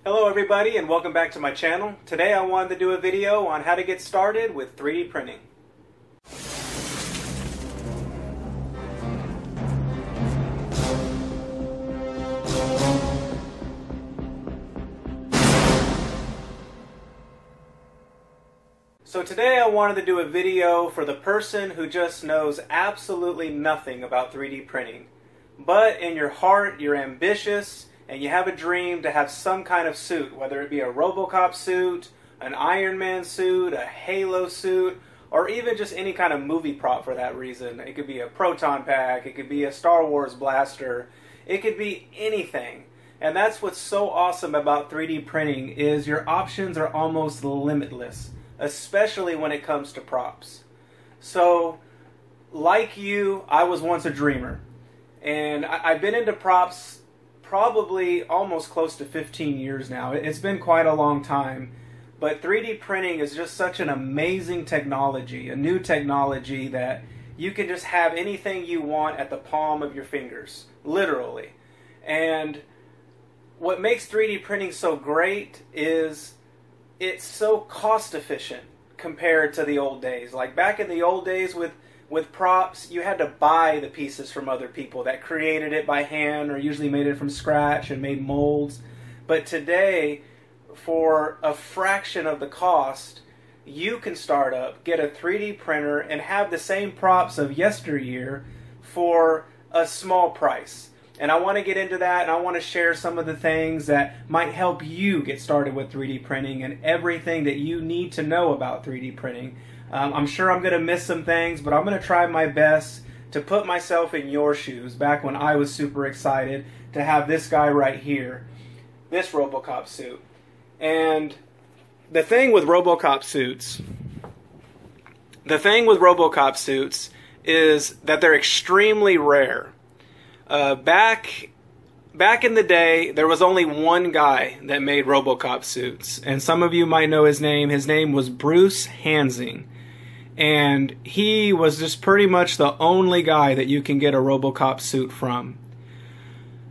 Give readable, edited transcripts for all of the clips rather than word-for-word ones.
Hello everybody and welcome back to my channel. Today I wanted to do a video on how to get started with 3D printing. So today I wanted to do a video for the person who just knows absolutely nothing about 3D printing. But in your heart you're ambitious and you have a dream to have some kind of suit, whether it be a Robocop suit, an Iron Man suit, a Halo suit, or even just any kind of movie prop for that reason. It could be a proton pack, it could be a Star Wars blaster, it could be anything. And that's what's so awesome about 3D printing is your options are almost limitless, especially when it comes to props. So, like you, I was once a dreamer. And I've been into props probably almost close to 15 years now. It's been quite a long time. But 3D printing is just such an amazing technology, a new technology that you can just have anything you want at the palm of your fingers, literally. And what makes 3D printing so great is it's so cost efficient compared to the old days. Like back in the old days with props, you had to buy the pieces from other people that created it by hand or usually made it from scratch and made molds. But today, for a fraction of the cost, you can start up, get a 3D printer, and have the same props of yesteryear for a small price. And I want to get into that, and I want to share some of the things that might help you get started with 3D printing and everything that you need to know about 3D printing. I'm sure I'm going to miss some things, but I'm going to try my best to put myself in your shoes back when I was super excited to have this guy right here, this Robocop suit. And the thing with Robocop suits is that they're extremely rare. Back in the day, there was only one guy that made Robocop suits, and some of you might know his name. His name was Bruce Hansing. And he was just pretty much the only guy that you can get a Robocop suit from.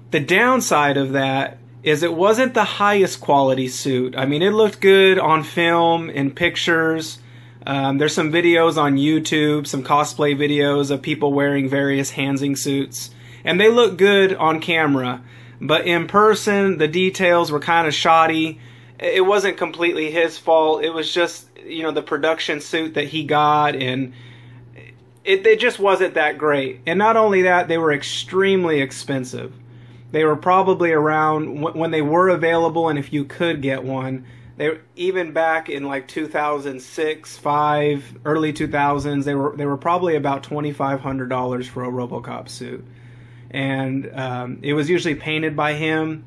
The downside of that is it wasn't the highest quality suit. I mean, it looked good on film, in pictures. There's some videos on YouTube, some cosplay videos of people wearing various Hansing suits. And they look good on camera. But in person, the details were kind of shoddy. It wasn't completely his fault. It was just, you know, the production suit that he got, and it just wasn't that great. And not only that, they were extremely expensive. They were probably around, when they were available, and if you could get one, even back in like 2006, 5, early 2000s, they were probably about $2,500 for a Robocop suit. And it was usually painted by him,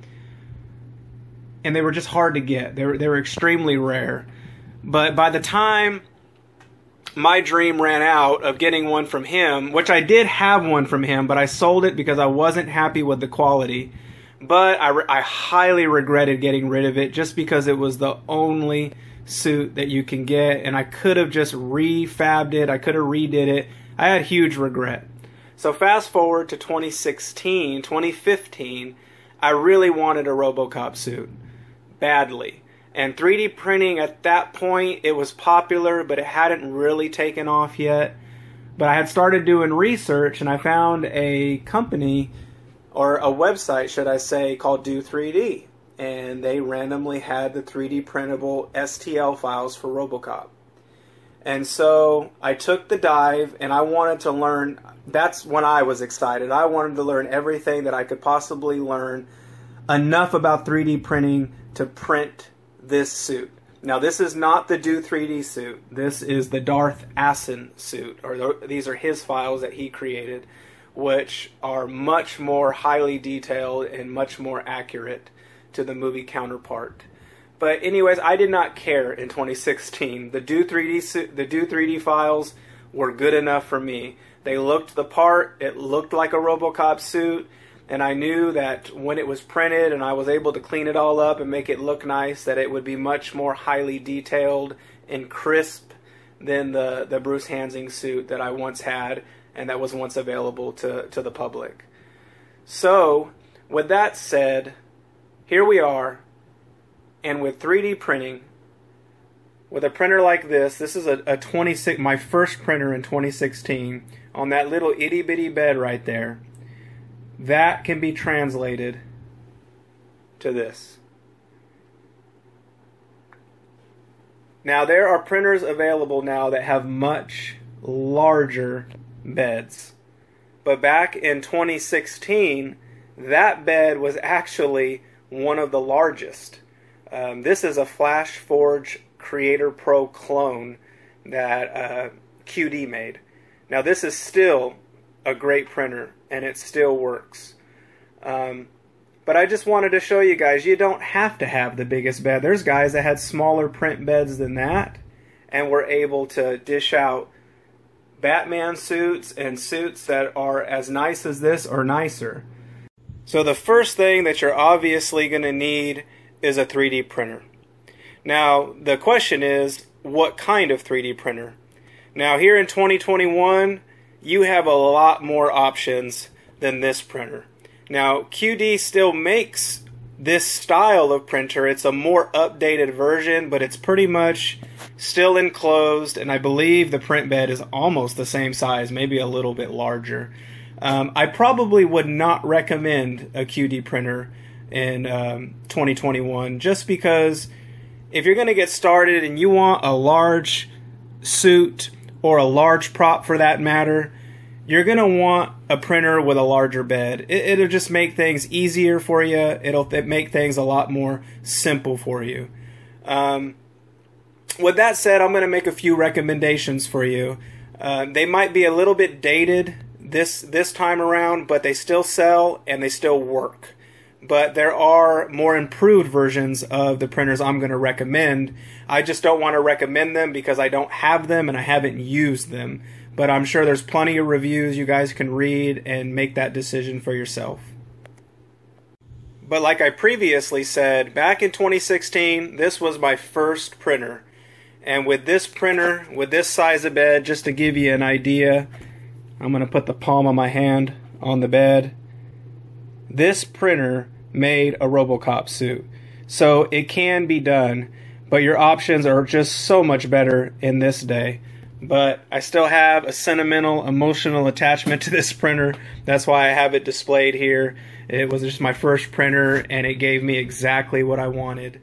and they were just hard to get. They were extremely rare. But by the time my dream ran out of getting one from him, which I did have one from him, but I sold it because I wasn't happy with the quality. But I highly regretted getting rid of it just because it was the only suit that you can get, and I could have just refabbed it. I could have redid it. I had huge regret. So fast forward to 2015, I really wanted a Robocop suit. Badly. And 3D printing at that point, it was popular, but it hadn't really taken off yet. But I had started doing research, and I found a company, or a website, should I say, called Do3D. And they randomly had the 3D printable STL files for Robocop. And so I took the dive, and I wanted to learn. That's when I was excited. I wanted to learn everything that I could possibly learn, enough about 3D printing to print this suit. Now, this is not the Do3D suit. This is the Darth Asin suit, or these are his files that he created, which are much more highly detailed and much more accurate to the movie counterpart. But anyways, I did not care in 2016. The Do3D files were good enough for me. They looked the part. It looked like a Robocop suit. And I knew that when it was printed and I was able to clean it all up and make it look nice, that it would be much more highly detailed and crisp than the Bruce Hansing suit that I once had and that was once available to the public. So, with that said, here we are, And with 3D printing, with a printer like this is a 26, my first printer in 2016, on that little itty bitty bed right there, that can be translated to this. Now there are printers available now that have much larger beds. But back in 2016, that bed was actually one of the largest. This is a FlashForge Creator Pro clone that QD made. Now this is still a great printer and it still works. But I just wanted to show you guys, you don't have to have the biggest bed. There's guys that had smaller print beds than that and were able to dish out Batman suits and suits that are as nice as this or nicer. So the first thing that you're obviously going to need is a 3D printer. Now the question is, what kind of 3D printer? Now here in 2021, you have a lot more options than this printer. Now QD still makes this style of printer. It's a more updated version, but it's pretty much still enclosed, and I believe the print bed is almost the same size, maybe a little bit larger. I probably would not recommend a QD printer in 2021, just because if you're going to get started and you want a large suit or a large prop for that matter, you're going to want a printer with a larger bed. It'll just make things easier for you. It'll make things a lot more simple for you. With that said, I'm going to make a few recommendations for you. They might be a little bit dated this time around, but they still sell and they still work. But there are more improved versions of the printers I'm going to recommend. I just don't want to recommend them because I don't have them and I haven't used them. But I'm sure there's plenty of reviews you guys can read and make that decision for yourself. But like I previously said, back in 2016, this was my first printer. And with this printer, with this size of bed, just to give you an idea, I'm going to put the palm of my hand on the bed. This printer made a Robocop suit. So it can be done, but your options are just so much better in this day. But I still have a sentimental, emotional attachment to this printer. That's why I have it displayed here. It was just my first printer, and it gave me exactly what I wanted.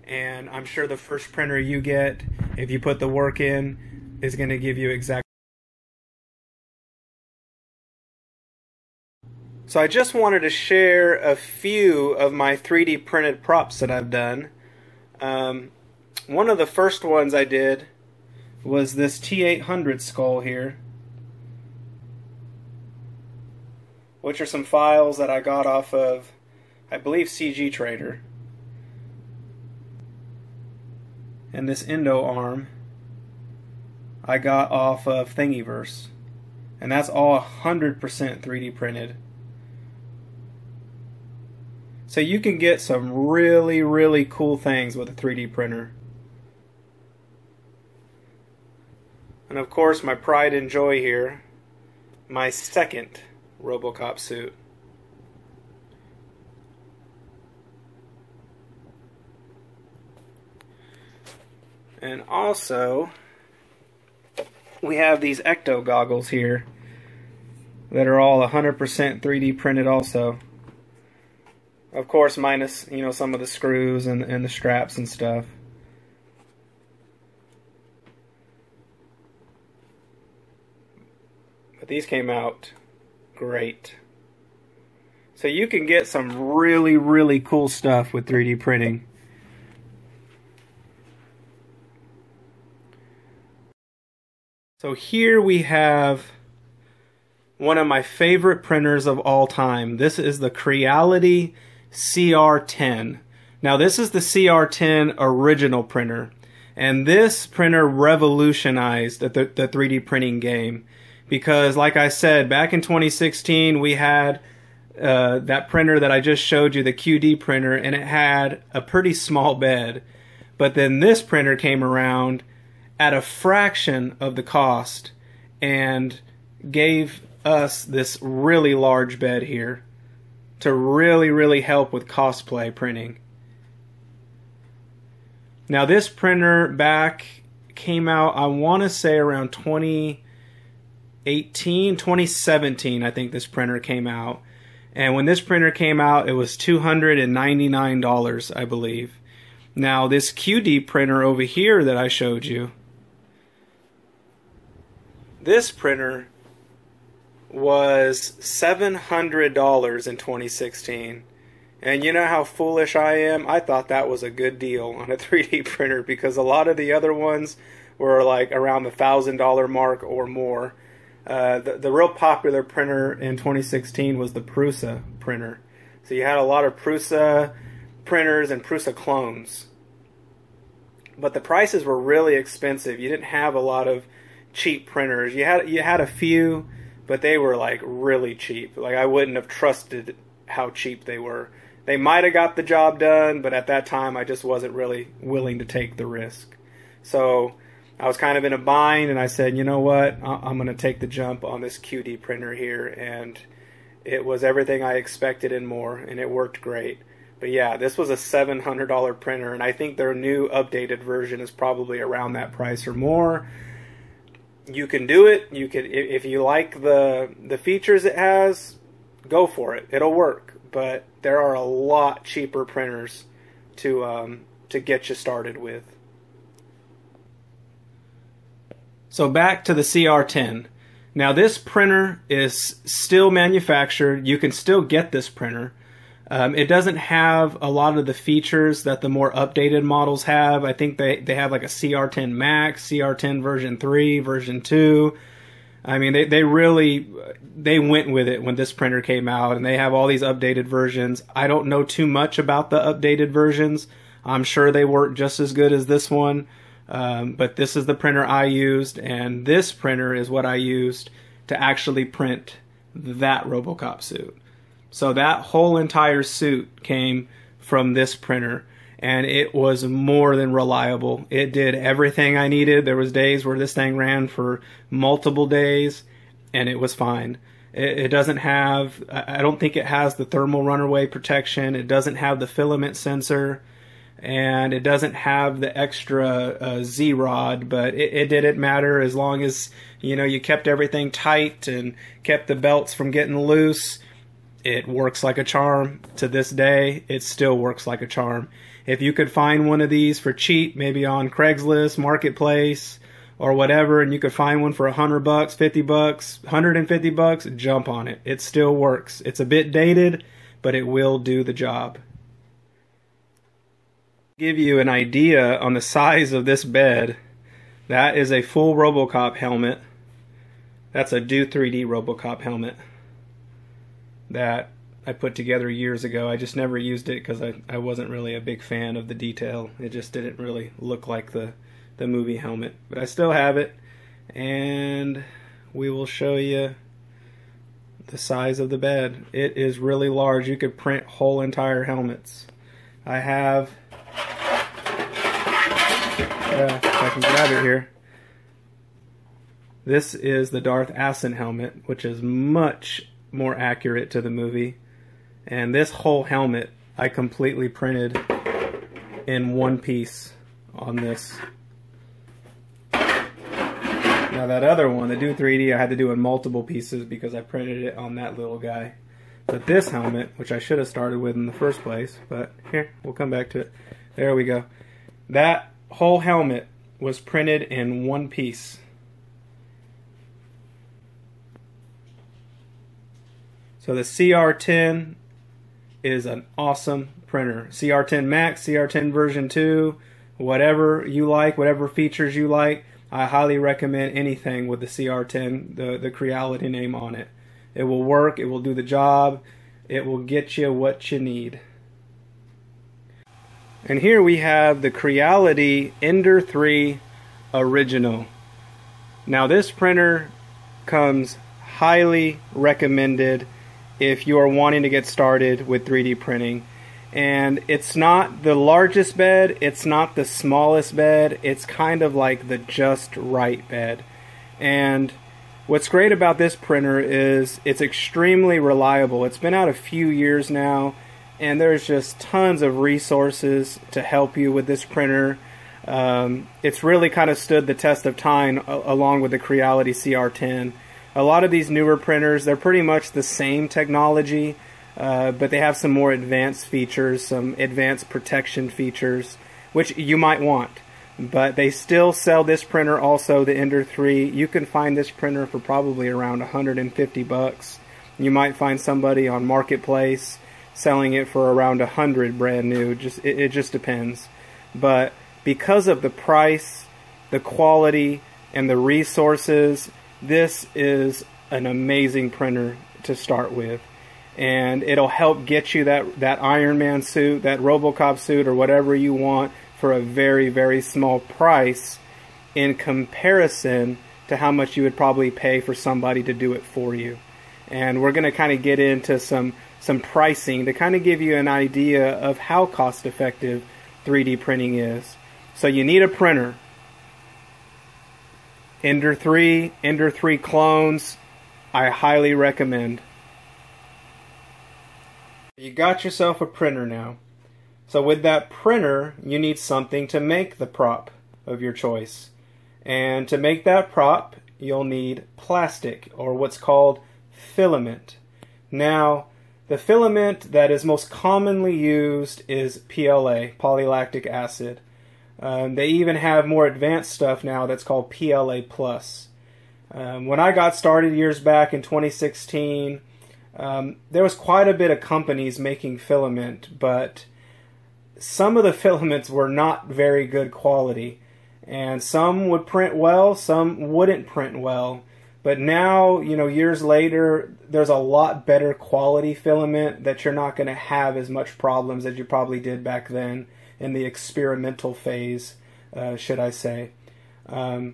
And I'm sure the first printer you get, if you put the work in, is going to give you exactly. So I just wanted to share a few of my 3D printed props that I've done. One of the first ones I did was this T800 skull here, which are some files that I got off of, I believe, CG Trader. And this Endo arm I got off of Thingiverse. And that's all 100% 3D printed. So you can get some really, really cool things with a 3D printer. And of course, my pride and joy here, my second Robocop suit. And also, we have these Ecto goggles here that are all 100% 3D printed also. Of course, minus, you know, some of the screws and the straps and stuff. But these came out great. So you can get some really, really cool stuff with 3D printing. So here we have one of my favorite printers of all time. This is the Creality CR10. Now this is the CR10 original printer. And this printer revolutionized the 3D printing game. Because like I said, back in 2016 we had that printer that I just showed you, the QD printer, and it had a pretty small bed. But then this printer came around at a fraction of the cost and gave us this really large bed here to really, really help with cosplay printing. Now this printer back came out, I want to say around 2018, 2017, I think this printer came out. And when this printer came out, it was $299, I believe. Now this QD printer over here that I showed you, this printer was $700 in 2016. And you know how foolish I am? I thought that was a good deal on a 3D printer because a lot of the other ones were like around the $1,000 mark or more. The real popular printer in 2016 was the Prusa printer. So you had a lot of Prusa printers and Prusa clones. But the prices were really expensive. You didn't have a lot of cheap printers. You had a few, but they were like really cheap. Like I wouldn't have trusted how cheap they were. They might have got the job done, but at that time I just wasn't really willing to take the risk. So I was kind of in a bind, and I said, you know what, I'm going to take the jump on this QD printer here, and it was everything I expected and more, and it worked great. But yeah, this was a $700 printer, and I think their new updated version is probably around that price or more. You can do it. You could, if you like the features it has, go for it. It'll work. But there are a lot cheaper printers to get you started with. So back to the CR10. Now this printer is still manufactured. You can still get this printer. It doesn't have a lot of the features that the more updated models have. I think they have like a CR10 Max, CR10 version 3, version 2. I mean, they went with it when this printer came out, and they have all these updated versions. I don't know too much about the updated versions. I'm sure they work just as good as this one, but this is the printer I used, and this printer is what I used to actually print that Robocop suit. So that whole entire suit came from this printer, and it was more than reliable. It did everything I needed. There was days where this thing ran for multiple days, and it was fine. It doesn't have, I don't think it has the thermal runaway protection. It doesn't have the filament sensor, and it doesn't have the extra Z-rod, but it didn't matter as long as, you know, you kept everything tight and kept the belts from getting loose. It works like a charm. To this day, it still works like a charm. If you could find one of these for cheap, maybe on Craigslist, Marketplace, or whatever, and you could find one for $100, $50, $150, jump on it. It still works. It's a bit dated, but it will do the job. Give you an idea on the size of this bed. That is a full Robocop helmet. That's a Do 3D Robocop helmet that I put together years ago. I just never used it because I wasn't really a big fan of the detail. It just didn't really look like the movie helmet. But I still have it, and we will show you the size of the bed. It is really large. You could print whole entire helmets. I have, if I can grab it here, this is the Darth Asin helmet, which is much more accurate to the movie. And this whole helmet I completely printed in one piece on this. Now that other one, the Do 3D, I had to do in multiple pieces because I printed it on that little guy. But this helmet, which I should have started with in the first place, but here, we'll come back to it. There we go. That whole helmet was printed in one piece. So the CR10 is an awesome printer. CR10 Max, CR10 version 2, whatever you like, whatever features you like, I highly recommend anything with the CR10, the Creality name on it. It will work, it will do the job, it will get you what you need. And here we have the Creality Ender 3 Original. Now this printer comes highly recommended if you are wanting to get started with 3D printing. And it's not the largest bed, it's not the smallest bed, it's kind of like the just right bed. And what's great about this printer is it's extremely reliable. It's been out a few years now, and there's just tons of resources to help you with this printer. It's really kind of stood the test of time along with the Creality CR10. A lot of these newer printers, they're pretty much the same technology, but they have some more advanced features, some advanced protection features, which you might want. But they still sell this printer also, the Ender 3. You can find this printer for probably around 150 bucks. You might find somebody on Marketplace selling it for around 100 brand new. It just depends. But because of the price, the quality, and the resources, this is an amazing printer to start with. And it'll help get you that Iron Man suit, that Robocop suit, or whatever you want for a very, very small price in comparison to how much you would probably pay for somebody to do it for you. And we're going to kind of get into some pricing to kind of give you an idea of how cost effective 3D printing is. So you need a printer. Ender 3, Ender 3 clones, I highly recommend. You got yourself a printer now. So with that printer, you need something to make the prop of your choice. And to make that prop, you'll need plastic, or what's called filament. Now, the filament that is most commonly used is PLA, polylactic acid. They even have more advanced stuff now that's called PLA+. When I got started years back in 2016, there was quite a bit of companies making filament, but some of the filaments were not very good quality, and some would print well, some wouldn't print well. But now, you know, years later, there's a lot better quality filament that you're not going to have as much problems as you probably did back then in the experimental phase, should I say. The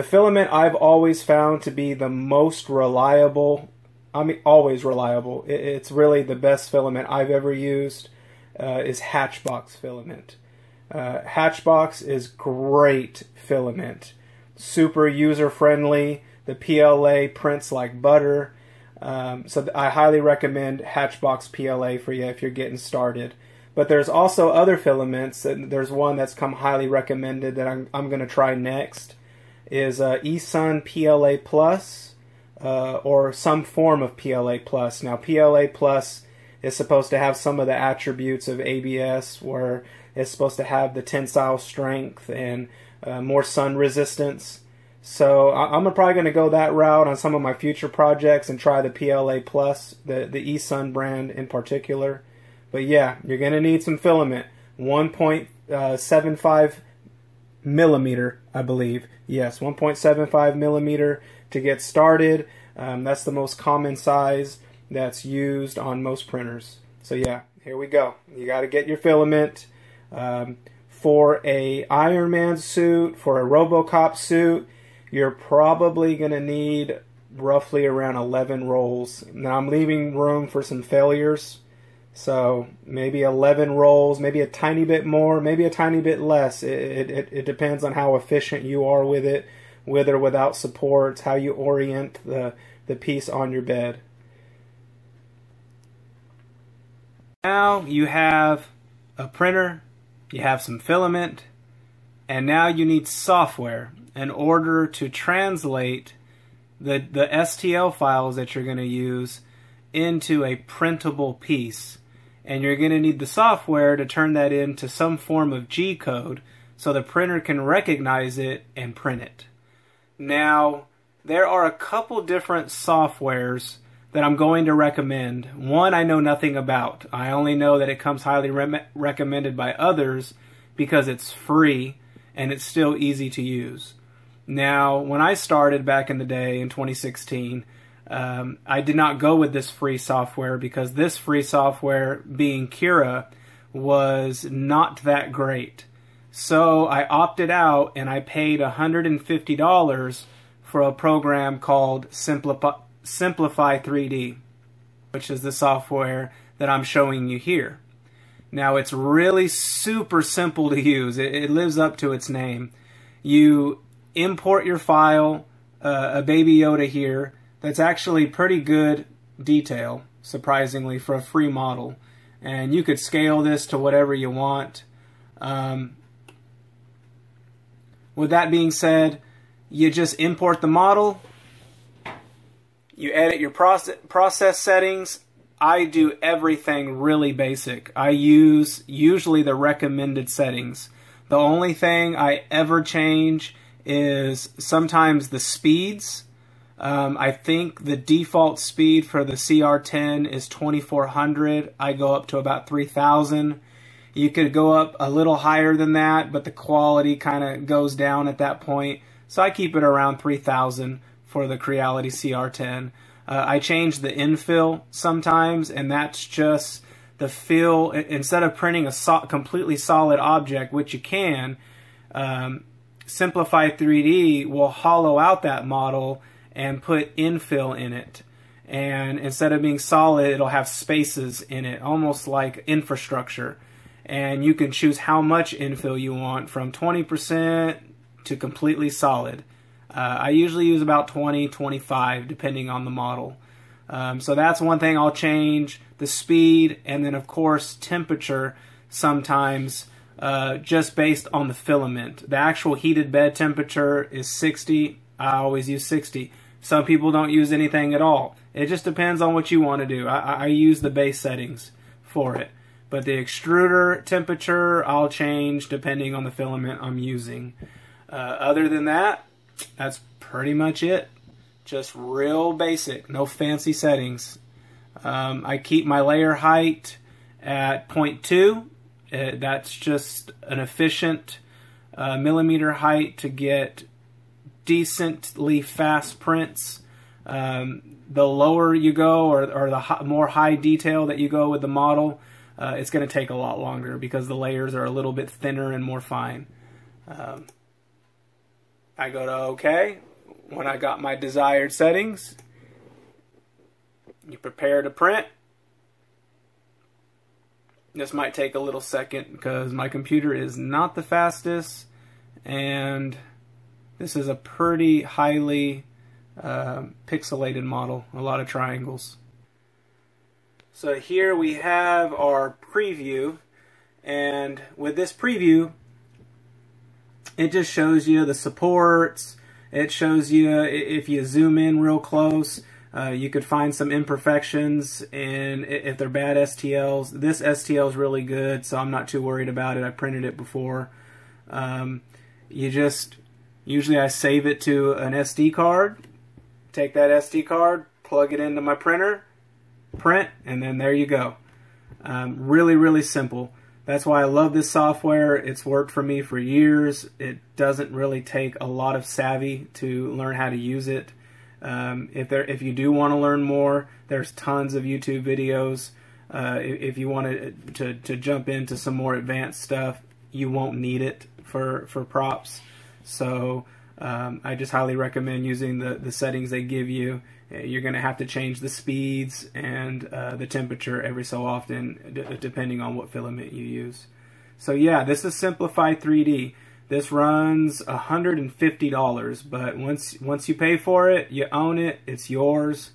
filament I've always found to be the most reliable. I mean, always reliable. It's really the best filament I've ever used. Is Hatchbox filament. Hatchbox is great filament. Super user-friendly. The PLA prints like butter. So I highly recommend Hatchbox PLA for you if you're getting started. But there's also other filaments. And there's one that's come highly recommended that I'm going to try next. Is eSun PLA Plus, or some form of PLA Plus. Now PLA Plus is supposed to have some of the attributes of ABS, where it's supposed to have the tensile strength and more sun resistance. So I'm probably going to go that route on some of my future projects and try the PLA Plus, the eSun brand in particular. But yeah, you're going to need some filament. 1.75 millimeter, I believe. Yes, 1.75 millimeter to get started. That's the most common size that's used on most printers. So yeah, here we go. You got to get your filament. For a Iron Man suit, for a Robocop suit, you're probably going to need roughly around 11 rolls. Now I'm leaving room for some failures. So maybe 11 rolls, maybe a tiny bit more, maybe a tiny bit less. It depends on how efficient you are with it, with or without supports, how you orient the piece on your bed. Now you have a printer, you have some filament, and now you need software in order to translate the STL files that you're going to use into a printable piece. And you're going to need the software to turn that into some form of G-code so the printer can recognize it and print it. Now, there are a couple different softwares that I'm going to recommend. One I know nothing about. I only know that it comes highly recommended by others because it's free and it's still easy to use. Now, when I started back in the day in 2016, I did not go with this free software because this free software, being Cura, was not that great. So I opted out and I paid $150 for a program called Simplify 3D, which is the software that I'm showing you here. Now it's really super simple to use. It lives up to its name. You import your file, a Baby Yoda here, that's actually pretty good detail, surprisingly, for a free model. And you could scale this to whatever you want. with that being said, you just import the model, you edit your process settings. I do everything really basic. I use usually the recommended settings. The only thing I ever change is sometimes the speeds. I think the default speed for the CR10 is 2400. I go up to about 3000. You could go up a little higher than that, but the quality kind of goes down at that point. So I keep it around 3000 for the Creality CR10. I change the infill sometimes, and that's just the fill. Instead of printing a completely solid object, which you can, Simplify 3D will hollow out that model and put infill in it. And instead of being solid, it'll have spaces in it, almost like infrastructure. And you can choose how much infill you want, from 20% to completely solid. I usually use about 20, 25, depending on the model. So that's one thing I'll change, the speed, and then of course temperature sometimes, just based on the filament. The actual heated bed temperature is 60. I always use 60. Some people don't use anything at all. It just depends on what you want to do. I use the base settings for it. But the extruder temperature I'll change depending on the filament I'm using. Other than that, that's pretty much it. Just real basic, no fancy settings. I keep my layer height at 0.2. That's just an efficient millimeter height to get decently fast prints. The lower you go, or the more high detail that you go with the model, it's going to take a lot longer because the layers are a little bit thinner and more fine. I go to OK. When I got my desired settings, you prepare to print. This might take a little second because my computer is not the fastest, and this is a pretty highly pixelated model, a lot of triangles. So here we have our preview, and with this preview, it just shows you the supports. It shows you, if you zoom in real close, you could find some imperfections, and if they're bad STLs. This STL is really good, so I'm not too worried about it. I printed it before. Usually I save it to an SD card, take that SD card, plug it into my printer, print, and then there you go. Really, really simple. That's why I love this software. It's worked for me for years. It doesn't really take a lot of savvy to learn how to use it. If you do want to learn more, there's tons of YouTube videos. If you want to jump into some more advanced stuff, you won't need it for props. So I just highly recommend using the settings they give you. You're going to have to change the speeds and the temperature every so often, depending on what filament you use. So yeah, this is Simplify 3D. This runs $150, but once you pay for it, you own it, it's yours.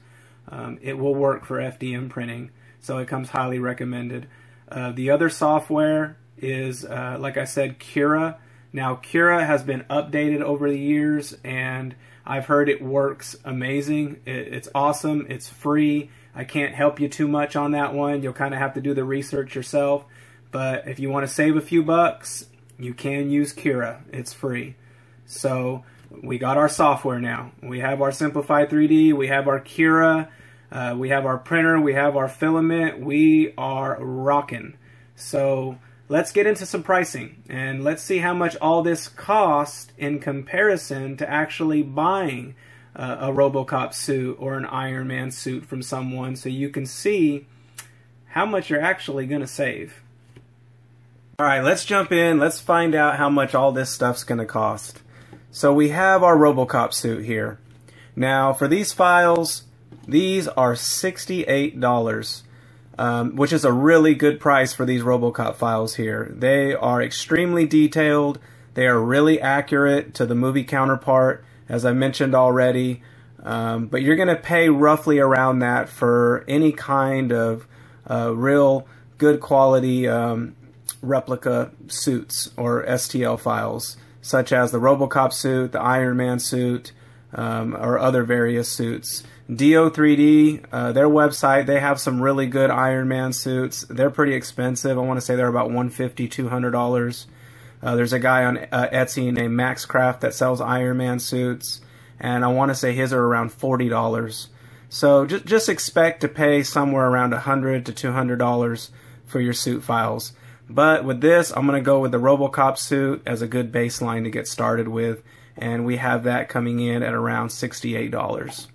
It will work for FDM printing, so it comes highly recommended. The other software is, like I said, Cura. Now, Cura has been updated over the years, and I've heard it works amazing. It's awesome. It's free. I can't help you too much on that one. You'll kind of have to do the research yourself. But if you want to save a few bucks, you can use Cura. It's free. So we got our software now. We have our Simplify 3D. We have our Cura. We have our printer. We have our filament. We are rocking. So let's get into some pricing, and let's see how much all this costs in comparison to actually buying a Robocop suit or an Iron Man suit from someone, so you can see how much you're actually going to save. Alright, let's jump in. Let's find out how much all this stuff's going to cost. So we have our Robocop suit here. Now, for these files, these are $68. Which is a really good price for these Robocop files here. They are extremely detailed. They are really accurate to the movie counterpart, as I mentioned already. But you're going to pay roughly around that for any kind of real good quality replica suits or STL files. such as the Robocop suit, the Iron Man suit, or other various suits. Do3D, their website, they have some really good Iron Man suits. They're pretty expensive. I want to say they're about $150, $200. There's a guy on Etsy named Maxcraft that sells Iron Man suits, and I want to say his are around $40. So just expect to pay somewhere around $100 to $200 for your suit files. But with this, I'm going to go with the Robocop suit as a good baseline to get started with, and we have that coming in at around $68.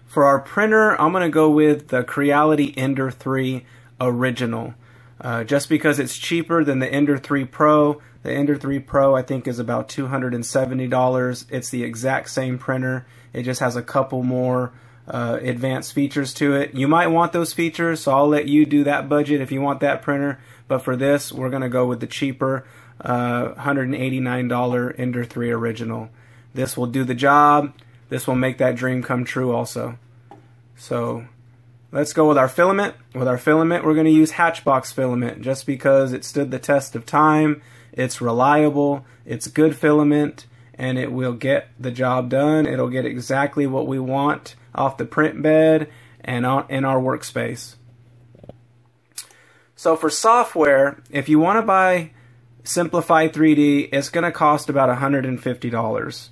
For our printer, I'm going to go with the Creality Ender 3 Original. Just because it's cheaper than the Ender 3 Pro. The Ender 3 Pro I think is about $270. It's the exact same printer. It just has a couple more advanced features to it. You might want those features, so I'll let you do that budget if you want that printer. But for this, we're going to go with the cheaper $189 Ender 3 Original. This will do the job. This will make that dream come true also. So let's go with our filament. With our filament, we're going to use Hatchbox filament just because it stood the test of time. It's reliable, it's good filament, and it will get the job done. It'll get exactly what we want off the print bed and in our workspace. So for software, if you want to buy Simplify 3D, it's going to cost about $150.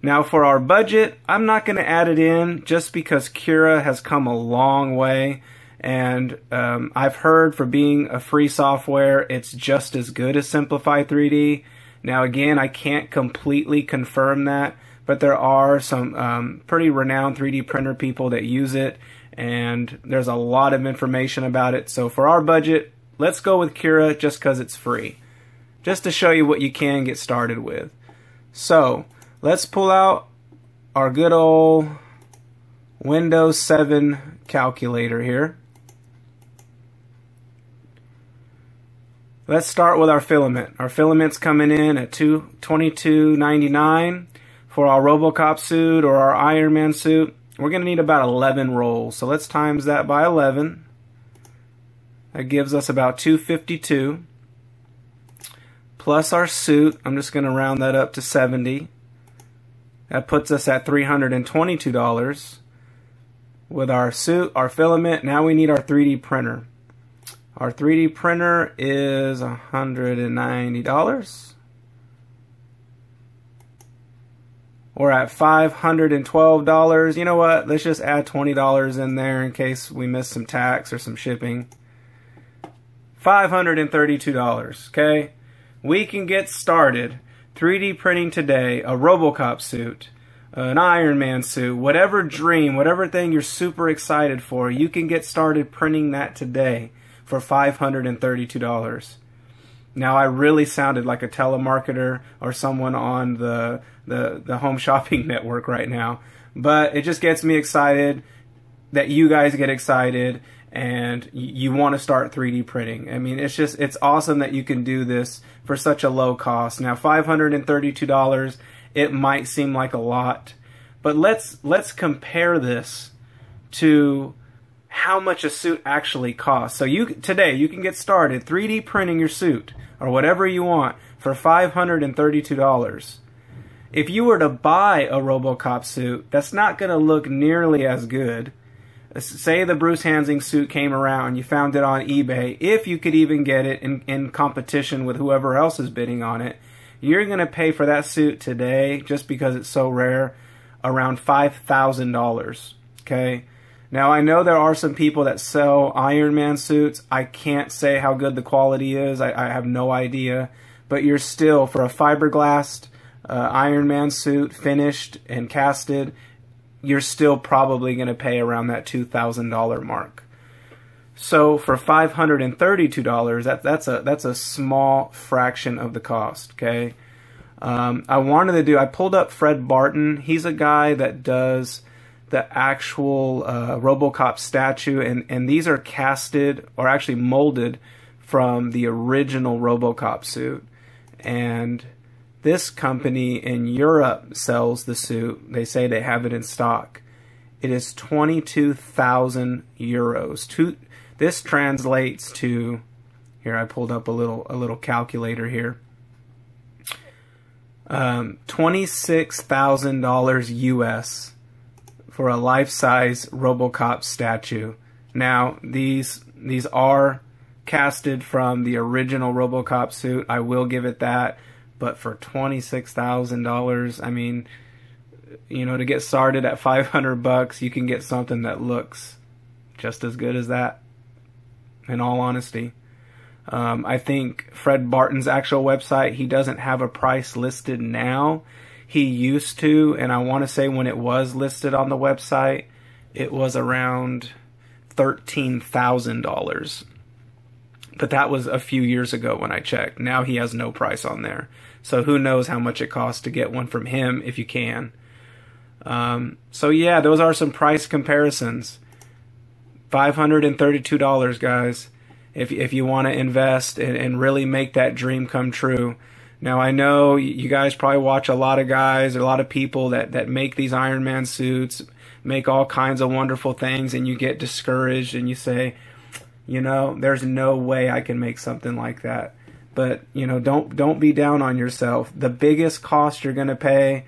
Now for our budget, I'm not going to add it in just because Cura has come a long way, and I've heard for being a free software, it's just as good as Simplify 3D. Now again, I can't completely confirm that, but there are some pretty renowned 3D printer people that use it, and there's a lot of information about it. So for our budget, let's go with Cura just because it's free, just to show you what you can get started with. So let's pull out our good old Windows 7 calculator here. Let's start with our filament. Our filament's coming in at $22.99. For our Robocop suit or our Iron Man suit, we're going to need about 11 rolls. So let's times that by 11. That gives us about $252. Plus our suit, I'm just going to round that up to 70. That puts us at $322. With our suit, our filament, now we need our 3D printer. Our 3D printer is $190. We're at $512. You know what? Let's just add $20 in there in case we miss some tax or some shipping. $532. Okay? We can get started 3D printing today a Robocop suit, an Iron Man suit, whatever dream, whatever thing you're super excited for, you can get started printing that today for $532. Now I really sounded like a telemarketer or someone on the home shopping network right now, but it just gets me excited that you guys get excited and you want to start 3D printing. I mean, it's awesome that you can do this for such a low cost. Now $532, it might seem like a lot, but let's compare this to how much a suit actually costs. So today you can get started 3D printing your suit or whatever you want for $532. If you were to buy a Robocop suit, that's not going to look nearly as good. Say the Bruce Hansing suit came around, you found it on eBay, if you could even get it in competition with whoever else is bidding on it, you're going to pay for that suit today, just because it's so rare, around $5,000. Okay? Now, I know there are some people that sell Iron Man suits. I can't say how good the quality is. I have no idea. But you're still, for a fiberglass Iron Man suit, finished and casted, you're still probably going to pay around that $2,000 mark. So for $532, that's a small fraction of the cost. Okay, I pulled up Fred Barton. He's a guy that does the actual Robocop statue, and these are casted or actually molded from the original Robocop suit. And this company in Europe sells the suit. They say they have it in stock. It is 22,000 euros. This translates to, here I pulled up a little calculator here. $26,000 US for a life-size Robocop statue. Now, these are casted from the original Robocop suit. I will give it that. But for $26,000, I mean, you know, to get started at $500, you can get something that looks just as good as that, in all honesty. I think Fred Barton's actual website, he doesn't have a price listed now. He used to, and I want to say when it was listed on the website, it was around $13,000. But that was a few years ago when I checked. Now he has no price on there. So who knows how much it costs to get one from him if you can. So yeah, those are some price comparisons. $532, guys, if you want to invest and really make that dream come true. Now, I know you guys probably watch a lot of guys, a lot of people that make these Iron Man suits, make all kinds of wonderful things, and you get discouraged and you say, you know, there's no way I can make something like that. But, you know, don't be down on yourself. The biggest cost you're going to pay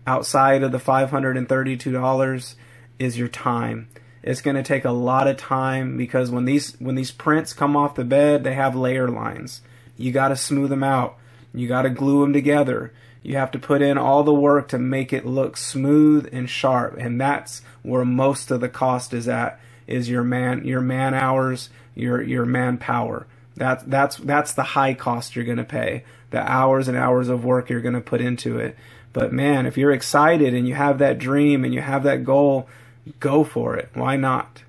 outside of the $532 is your time. It's going to take a lot of time because when these prints come off the bed, they have layer lines. You got to smooth them out. You got to glue them together. You have to put in all the work to make it look smooth and sharp, and that's where most of the cost is at. Is your man hours, your manpower. That's the high cost you're going to pay. The hours and hours of work you're going to put into it. But man, if you're excited and you have that dream and you have that goal, go for it. Why not?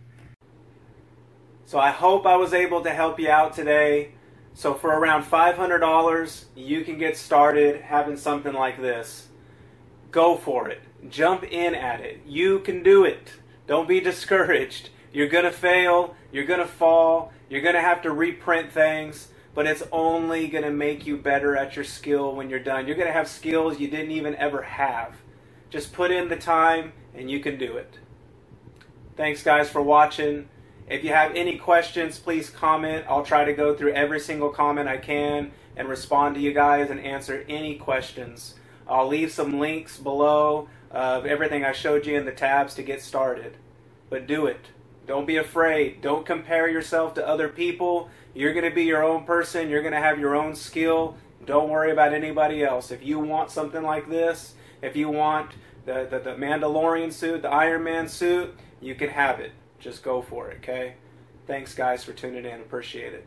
So I hope I was able to help you out today. So for around $500, you can get started having something like this. Go for it. Jump in at it. You can do it. Don't be discouraged. You're going to fail. You're going to fall. You're going to have to reprint things. But it's only going to make you better at your skill when you're done. You're going to have skills you didn't even ever have. Just put in the time and you can do it. Thanks, guys, for watching. If you have any questions, please comment. I'll try to go through every single comment I can and respond to you guys and answer any questions. I'll leave some links below of everything I showed you in the tabs to get started. But do it. Don't be afraid. Don't compare yourself to other people. You're going to be your own person. You're going to have your own skill. Don't worry about anybody else. If you want something like this, if you want the Mandalorian suit, the Iron Man suit, you can have it. Just go for it, okay? Thanks, guys, for tuning in. Appreciate it.